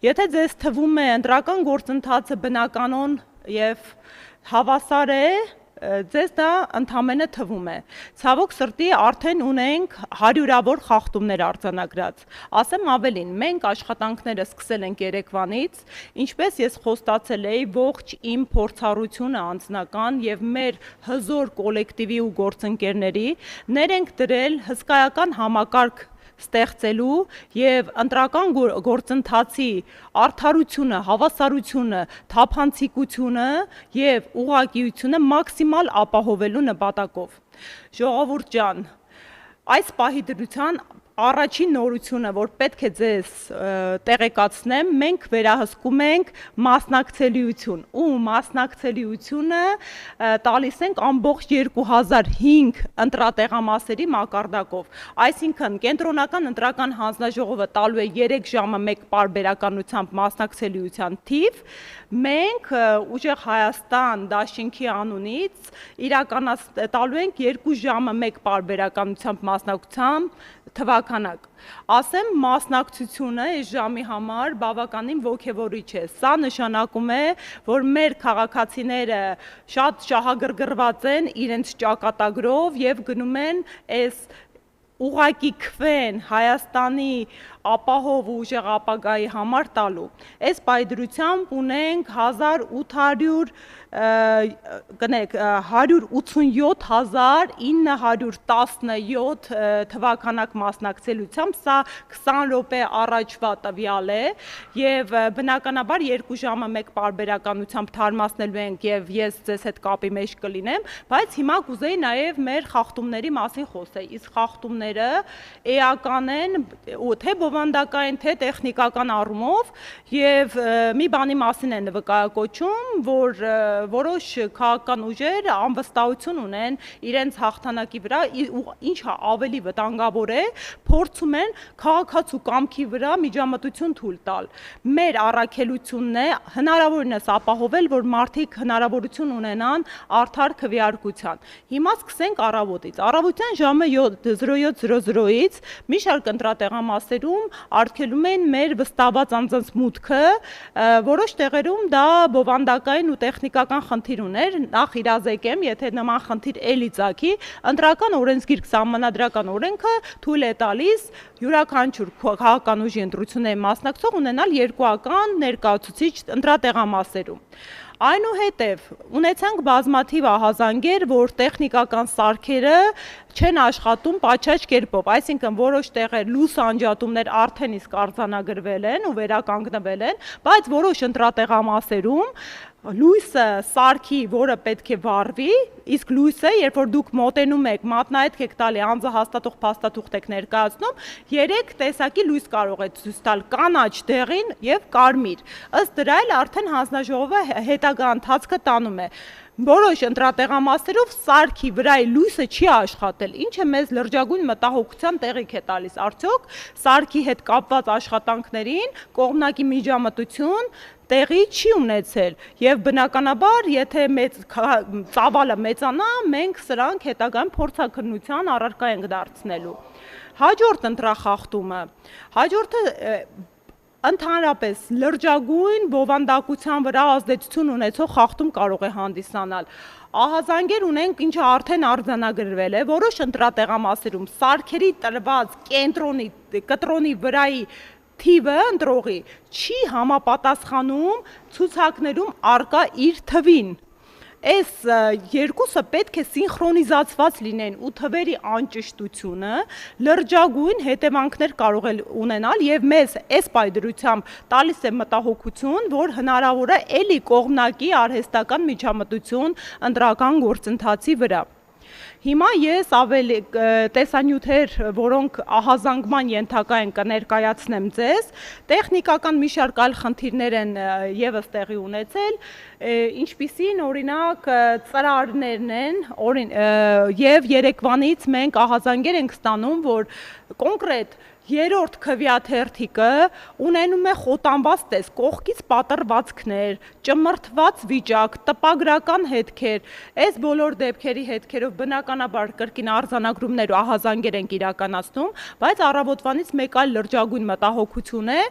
Եթե ձեզ թվում է ընտրական գործընթացը բնականon եւ հավասար է, ձեզ դա ընդամենը թվում է։ Ցավոք սրտի արդեն ունենք հարյուրավոր խախտումներ արձանագրած։ Ասեմ ավելին, մենք աշխատանքները սկսել ենք երեկվանից, ինչպես ես խոստացել էի, ողջ իմ փորձառությունը անձնական եւ մեր հզոր կոլեկտիվի ու գործընկերների ներ ենք դրել հսկայական համակարգ ստեղծելու եւ ընտրական գործընթացի արդարությունը, հավասարությունը, թափանցիկությունը եւ ուղղակիությունը մաքսիմալ ապահովելու նպատակով։ Ժողովուրդ ջան, այս պահի դրության առաջին նորությունը, որ պետք է ձեզ տեղեկացնեմ, մենք վերահսկում ենք մասնակցելիություն ու մասնակցելիությունը տալիս ենք ամբողջ 2005 ընտրատեղամասերի մակարդակով, այսինքն կենտրոնական ընտրական հանձնաժողովը տալու է 3 ժամը 1 պարբերականությամբ մասնակցելիության թիվ, մենք ուժեղ Հայաստան դաշինքի անունից տալու ենք 2 ժամը 1 պարբերականությամբ մասնակցությամբ թվականակ։ Ասեմ, մասնակցությունը այս ժամի համար բավականին ոգևորիչ է։ Սա նշանակում է, որ մեր քաղաքացիները շատ շահագրգռված են իրենց ճակատագրով եւ գնում են այս ուղակի քվեն Հայաստանի ապահով ու ուժեղ ապագայի համար տալու։ Այս պայդրությամբ ունենք 187,917 թվականակ մասնակցելիությամբ, սա 20 րոպե առաջվա տվյալ է եւ բնականաբար 2 ժամը 1 պարբերականությամբ թարմացնելու ենք եւ ես ձեզ հետ կապի մեջ կլինեմ, բայց հիմա կուզեի նաեւ մեր խախտումների մասին խոսել։ Իսկ խախտումները էական են թե բովանդակային, թե տեխնիկական առումով եւ մի բանի մասին են վկայակոչում, որ որոշ քաղաքական ուժեր անվստահություն ունեն իրենց հաղթանակի վրա, ինչը ավելի վտանգավոր է, փորձում են քաղաքացու կամքի վրա միջամտություն թույլ տալ։ Մեր առաքելությունն է հնարավորինս ապահովել, որ մարդիկ հնարավորություն ունենան արդար քվեարկության։ Հիմա սկսենք առավոտից։ Առավոտյան ժամը 07:00-ից մի շարք ընտրատեղամասերում արգելում են մեր վստահված անձանց մուտքը, որոշ տեղերում դա բովանդակային ու տեխնիկական խնդիր ուներ, նախ իրազեկեմ, եթե նման խնդիր էլի ծագի, ընտրական օրենսգիրք սահմանադրական օրենքը թույլ է տալիս յուրաքանչյուր քաղաքական ուժի ընտրությունների մասնակցող ունենալ երկուական ներկայացուցիչ ընտրատեղամասերում։ Այնուհետև ունեցանք բազմաթիվ ահազանգեր, որ տեխնիկական սարքերը չեն աշխատում պատշաճ կերպով, այսինքն որոշ տեղեր լույս անջատումներ արդեն իսկ արձանագրվել են ու վերականգնվել են, բայց որոշ ընտրատեղամասերում լույսը սարքի, որը պետք է վառվի, իսկ լույսը, երբ որ դուք մոտենում եք, մատնահետք եք տալի, անձը հաստատող փաստաթուղթ եք ներկայացնում, 3 տեսակի լույս կարող է ցույց տալ՝ կանաչ, դեղին եւ կարմիր։ Ըստ դրա էլ արդեն հանձնաժողովը հետագա ընթացքը տանում է։ Որոշ ընտրատեղամասերով սարքի վրայի լույսը չի աշխատել, ինչը մեզ լրջագույն մտահոգության տեղիք է տալիս, արդյոք սարքի հետ կապված աշխատանքներին կողմնակի միջամտություն տեղի չի ունեցել եւ բնականաբար եթե ծավալը մեծանա, մենք սրանք հետագայում փորձաքննության առարկա ենք դարձնելու։ Հաջորդ ընտրախախտումը, հաջորդը ընդհանրապես լրջագույն բովանդակության վրա ազդեցություն ունեցող խախտում կարող է հանդիսանալ։ Ահազանգեր ունենք, ինչը արդեն արձանագրվել է, որոշ ընտրատեղամասերում սարքերի տրված կտրոնի վրայի թիվը ընտրողի չի համապատասխանում ցուցակներում առկա իր թվին։ Այս երկուսը պետք է սինխրոնիզացված լինեն ու թվերի անճշտությունը լրջագույն հետևանքներ կարող է ունենալ եւ մեզ այս պայդրությամբ տալիս է մտահոգություն, որ հնարավոր է էլի կողմնակի արհեստական միջամտություն ընտրական գործընթացի վրա։ Հիմա ես ավելի տեսանյութեր, որոնք ահազանգման ենթակա են կներկայացնեմ ձեզ, տեխնիկական մի շարք այլ խնդիրներ են եւս տեղի ունեցել, ինչպիսին օրինակ ծրարներն են, եւ երեկվանից մենք ահազանգեր ենք ստանում, որ կոնկրետ Երրորդ քվեաթերթիկը ունենում է խոտանված տեսք, կողքից պատռվածքներ, ճմրթված վիճակ, տպագրական հետքեր։ Այս բոլոր դեպքերի հետքերով բնականաբար կրկին արձանագրումներ ու ահազանգեր ենք իրականացնում, բայց առավոտվանից մեկ այլ լրջագույն մտահոգություն է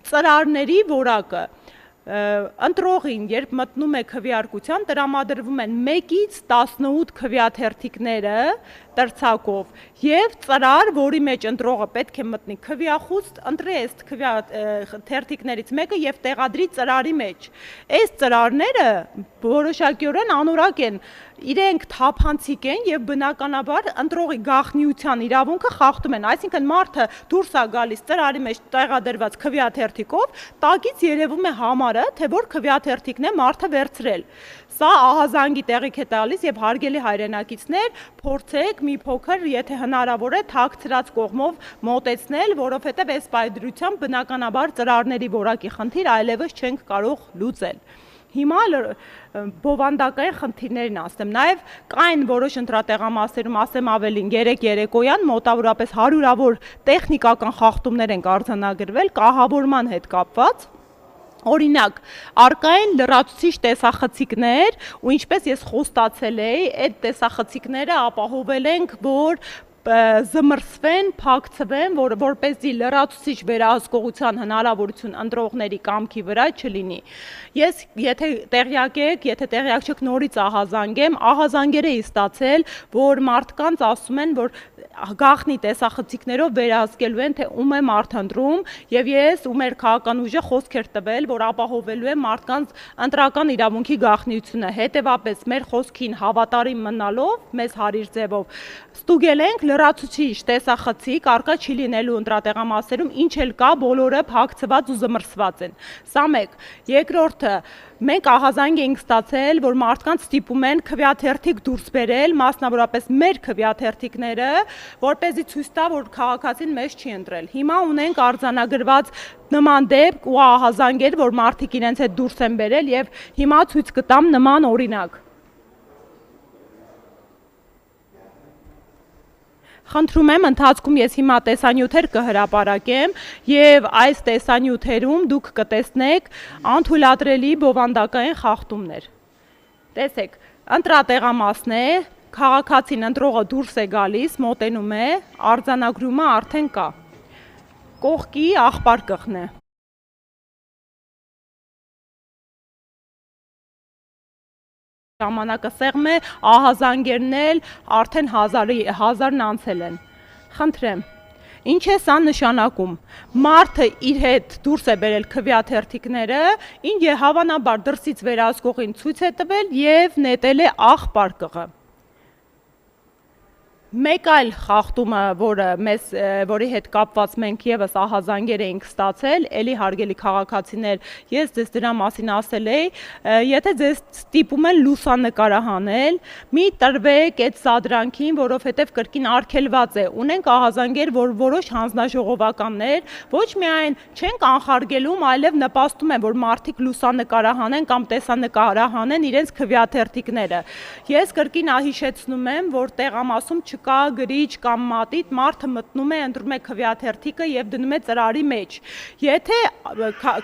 ծրարների որակը։ Ընտրողին, երբ մտնում է քվեարկության, տրամադրվում են 1-ից 18 քվեաթերթիկները տրցակով եւ ծրար, որի մեջ ընտրողը պետք է մտնի քվեախույս, ընտրի այս քվեաթերթիկներից մեկը եւ տեղադրի ծրարի մեջ։ Այս ծրարները որոշակիորեն անորակ են, իրենք թափանցիկ են եւ բնականաբար ընտրողի գաղտնիության իրավունքը խախտում են, այսինքն մարդը դուրս է գալիս ծրարի մեջ տեղադրված քվեաթերթիկով, տակից երևում է համարը, թե որ քվեաթերթիկն է մարդը վերցրել։ Սա ահազանգի տեղիք է տալիս եւ հարգելի հայրենակիցներ, փորձեք մի փոքր, եթե հնարավոր է, թաքցրած կողմով մոտեցնել, որովհետեւ այս պայծրությամբ բնականաբար ծրարների որակի խնդիր այլևս չենք կարող լուծել։ Հիմա բովանդակային խնդիրներին ասեմ, նաև կային որոշ ընտրատեղամասերում, ասեմ ավելին, երեկոյան մոտավորապես 100-ավոր տեխնիկական խախտումներ են արձանագրվել կահավորման հետ կապված։ Օրինակ, արկային լրացուցիչ տեսախցիկներ, ու ինչպես ես խոստացել էի, այդ տեսախցիկները ապահովել ենք, որ զմռսվեն, փակցվեն, որպեսզի լրացուցիչ վերահսկողության հնարավորություն ընտրողների կամքի վրա չլինի։ Ես եթե տեղյակ չեք, նորից ահազանգեմ, ահազանգեր էի ստացել, որ մարդկանց ասում են, որ գաղտնի տեսախցիկներով վերահսկելու են, թե ում է մարդ ընտրում, եւ ես ու մեր քաղաքական ուժը խոսք էր տվել, որ ապահովելու է մարդկանց ընտրական իրավունքի գաղտնիությունը։ Հետևաբար մեր խոսքին հավատարիմ մնալով, մեզ հարիր ձևով ստուգել ենք լրացուցիչ տեսախցիկ արկա չի լինելու ընտրատեղամասերում, ինչ էլ կա, բոլորը փակցված ու զմռսված են։ Սա մեկ։ Երկրորդը, մենք ահազանգ ենք ստացել, որ մարդկանց ստիպում են քվեաթերթիկ դուրս բերել, մասնավորապես մեր քվեաթերթիկները, որպեսզի ցույց տա, որ քաղաքացին մեզ չի ընտրել։ Հիմա ունենք արձանագրված նման դեպք ու ահազանգեր, որ մարդիկ իրենց հետ դուրս են բերել եւ հիմա ցույց կտամ նման օրինակ։ Խնդրում եմ, ընթացքում ես հիմա տեսանյութեր կհրապարակեմ եւ այս տեսանյութերում դուք կտեսնեք անթույլատրելի բովանդակային խախտումներ։ Տեսեք, ընտրատեղամասն է, քաղաքացին ընտրողը դուրս է գալիս, մոտենում է, արձանագրումը արդեն կա։ Կողքի աղբար կղն է։ Ժամանակը սեղմ է, ահազանգերն էլ արդեն 1000-ն անցել են։ Խնդրեմ, ինչ է սա նշանակում։ Մարդը իր հետ դուրս է բերել քվեաթերթիկները, ինչ հավանաբար դրսից վերահսկողին ցույց է տվել եւ նետել է աղբար կղը։ Մեկ այլ խախտումը, որի հետ կապված մենք եւս ահազանգեր էինք ստացել, էլի հարգելի քաղաքացիներ, ես ձեզ դրա մասին ասել էի, եթե ձեզ ստիպում են լուսանկարահանել, մի տրվեք այդ սադրանքին, որովհետեւ կրկին արգելված է։ Ունենք ահազանգեր, որ որոշ հանձնաժողովականներ ոչ միայն չեն կանխարգելում, այլև նպաստում են, որ մարդիկ լուսանկարահանեն կամ տեսանկարահանեն իրենց քվեաթերթիկները։ Ես կրկին հիշեցնում եմ, որ տեղամասում չկա գրիչ կամ մատիտ, մարդը մտնում է, ընտրում է քվեաթերթիկը եւ դնում է ծրարի մեջ։ Եթե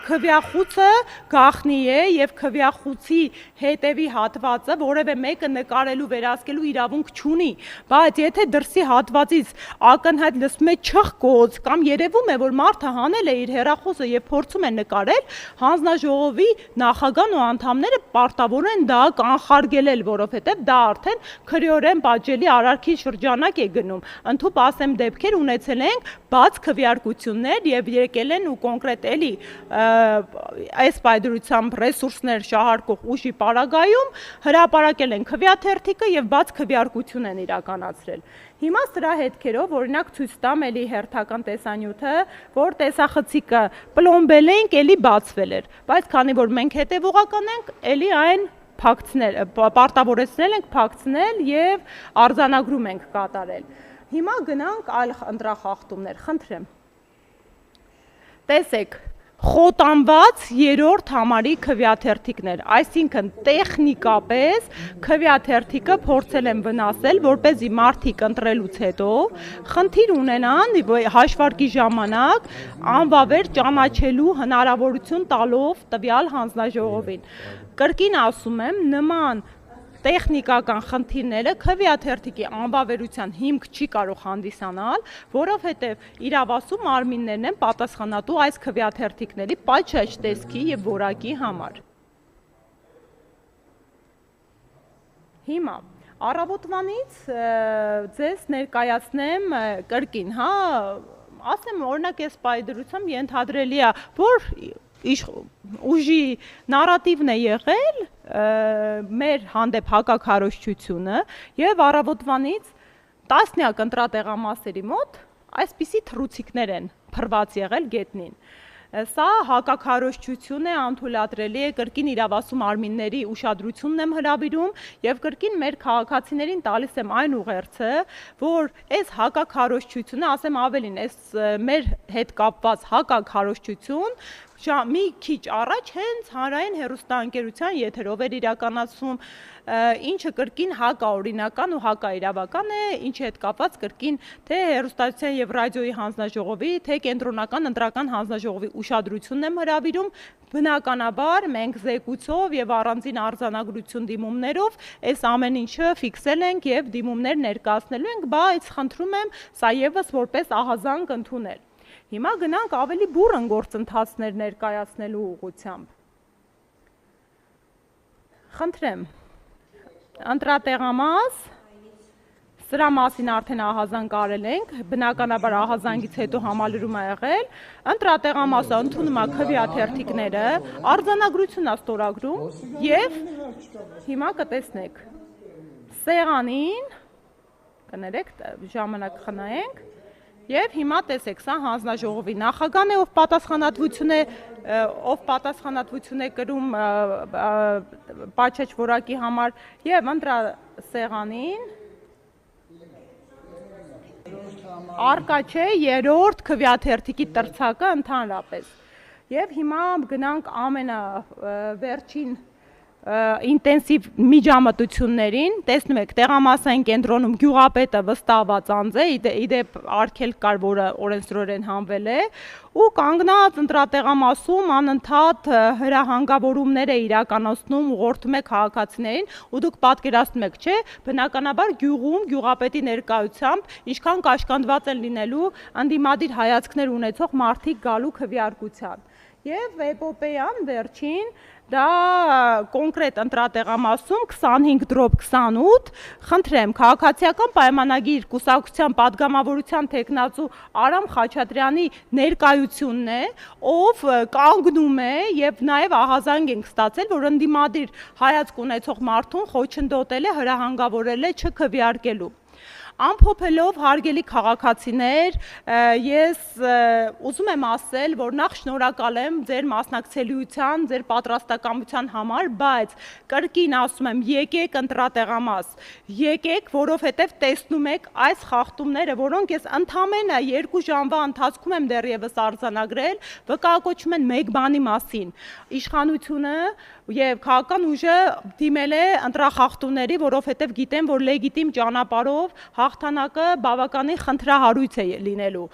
քվեախուցը գաղտնի է եւ քվեախուցի հետևի հատվածը որևէ մեկը նկարելու վերահսկելու իրավունք չունի, բայց եթե դրսի հատվածից ակնհայտ լսում է չխկոց կամ երևում է, որ մարդը հանել է իր հեռախոսը եւ փորձում է նկարել, հանձնաժողովի նախագահն ու անդամները պարտավոր են դա կանխարգելել, որովհետեւ դա արդեն քրեորեն պատժելի արարքի շրջանակ է գնում։ Ընդհուպ ասեմ դեպքեր ունեցել ենք բաց քվեարկություններ եւ եկել են ու կոնկրետ էլի այս պայծրությամբ ռեսուրսներ շահարկող ուժի պարագայում հրապարակել են քվեաթերթիկը եւ բաց քվեարկություն են իրականացրել։ Հիմա սրա հետքերով օրինակ ցույց տամ էլի հերթական տեսանյութը, որ տեսախցիկը պլոմբել ենք, էլի բացվել էր, բայց քանի որ մենք հետևողական ենք, էլի այն պարտավորեցնել ենք փակցնել եւ արձանագրում ենք կատարել։ Հիմա գնանք այլ ընտրախախտումներ, խնդրեմ։ Տեսեք, խոտանված երրորդ համարի քվեաթերթիկներ, այսինքն տեխնիկապես քվեաթերթիկը փորձել են վնասել, որպեսզի մարդիկ ընտրելուց հետո խնդիր ունենան հաշվարկի ժամանակ անվավեր ճանաչելու հնարավորություն տալով տվյալ հանձնաժողովին։ Կրկին ասում եմ, նման տեխնիկական խնդիրները քվեաթերթիկի անվավերության հիմք չի կարող հանդիսանալ, որովհետև իրավասու մարմիններն են պատասխանատու այս քվեաթերթիկների պատշաճ տեսքի եւ որակի համար։ Հիմա առավոտվանից ձեզ ներկայացնեմ կրկին, ասեմ օրինակ այս պայդրությամբ ենթադրելի է, որ ուժի նարատիվն է եղել մեր հանդեպ հակաքարոզչությունը եւ առավոտվանից տասնյակ ընտրատեղամասերի մոտ այսպիսի թռուցիկներ են փռված եղել գետնին։ Սա հակաքարոզչություն է, անթույլատրելի է, կրկին իրավասու մարմինների ուշադրությունն եմ հրավիրում եւ կրկին մեր քաղաքացիներին տալիս եմ այն ուղերձը, որ այս հակաքարոզչությունը, ասեմ ավելին, այս մեր հետ կապված հակաքարոզչություն մի քիչ առաջ հենց հանրային հեռուստաընկերության եթերով էր իրականացում, ինչը կրկին հակաօրինական ու հակաիրավական է, ինչի հետ կապված կրկին թե հեռուստացության եւ ռադիոյի հանձնաժողովի, թե կենտրոնական ընտրական հանձնաժողովի ուշադրությունն եմ հրավիրում, բնականաբար մենք զեկույցով եւ առանձին արձանագրություն դիմումներով այս ամեն ինչը ֆիքսել ենք եւ դիմումներ ներկայացնելու ենք, բայց խնդրում եմ սա եւս որպես ահազանգ ընդունել։ Հիմա գնանք ավելի բուռն գործընթացներ ներկայացնելու ուղղությամբ։ Խնդրեմ, ընտրատեղամաս, սրա մասին արդեն ահազանգ արել ենք, բնականաբար ահազանգից հետո համալրում է եղել, ընտրատեղամասը ընդունում է քվեաթերթիկները, արձանագրություն է ստորագրում եւ հիմա կտեսնեք սեղանին, կներեք, ժամանակ խնայենք, եւ հիմա տեսեք, սա հանձնաժողովի նախագահն է, ով պատասխանատվություն է կրում պատշաճ որակի համար եւ ընտրասեղանին արկա չէ երրորդ քվեաթերթիկի տրցակը ընդհանրապես։ Եվ հիմա գնանք ամենավերջին ինտենսիվ միջամտություններին, տեսնում եք, տեղամասային կենտրոնում գյուղապետը վստահված անձ է, իդեպ արգելք կար, որը օրենսդրորեն հանվել է, ու կանգնած ընտրատեղամասում անընդհատ հրահանգավորումներ է իրականացնում, ուղղորդում է քաղաքացիներին, ու դուք պատկերացնում եք, չէ, բնականաբար գյուղում գյուղապետի ներկայությամբ ինչքան կաշկանդված են լինելու ընդդիմադիր հայացքներ ունեցող մարդիկ գալու քվեարկության։ Եվ էպոպեյան վերջին դա կոնկրետ ընտրատեղամասում 25/28, խնդրեմ, քաղաքացիական պայմանագիր կուսակցության պատգամավորության թեկնածու Արամ Խաչատրյանի ներկայությունն է, ով կանգնում է եւ նաեւ ահազանգ ենք ստացել, որ ընդդիմադիր հայացք ունեցող մարդուն խոչընդոտել է, հրահանգավորել է չքվեարկելու։ Ամփոփելով հարգելի քաղաքացիներ, ես ուզում եմ ասել, որ նախ շնորհակալ եմ ձեր մասնակցելիության, ձեր պատրաստակամության համար, բայց կրկին ասում եմ, եկեք ընտրատեղամաս, եկեք, որովհետև տեսնում եք այս խախտումները, որոնք ես ընդամենը 2 ժամվա ընթացքում եմ դեռևս արձանագրել, վկայակոչում են մեկ բանի մասին՝ իշխանությունը եւ քաղաքական ուժը դիմել է ընտրախախտումների, որովհետեւ գիտեն, որ լեգիտիմ ճանապարհով հաղթանակը բավականին խնդրահարույց է լինելու։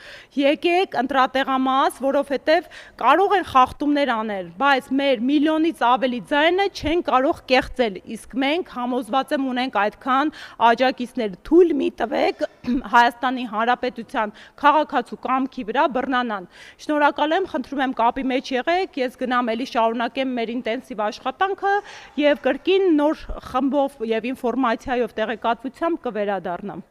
Եկեք ընտրատեղամաս, որովհետեւ կարող են խախտումներ անել, բայց մեր միլիոնից ավելի ձայնը չեն կարող կեղծել, իսկ մենք համոզված եմ ունենք այդքան աջակիցներ, թույլ մի տվեք Հայաստանի Հանրապետության քաղաքացու կամքի վրա բռնանան։ Շնորհակալ եմ, խնդրում եմ կապի մեջ եղեք, ես գնամ էլի շարունակեմ մեր ինտենսիվ աշխատանքը եւ կրկին նոր խմբով եւ ինֆորմացիայով տեղեկատվությամբ կվերադառնամ։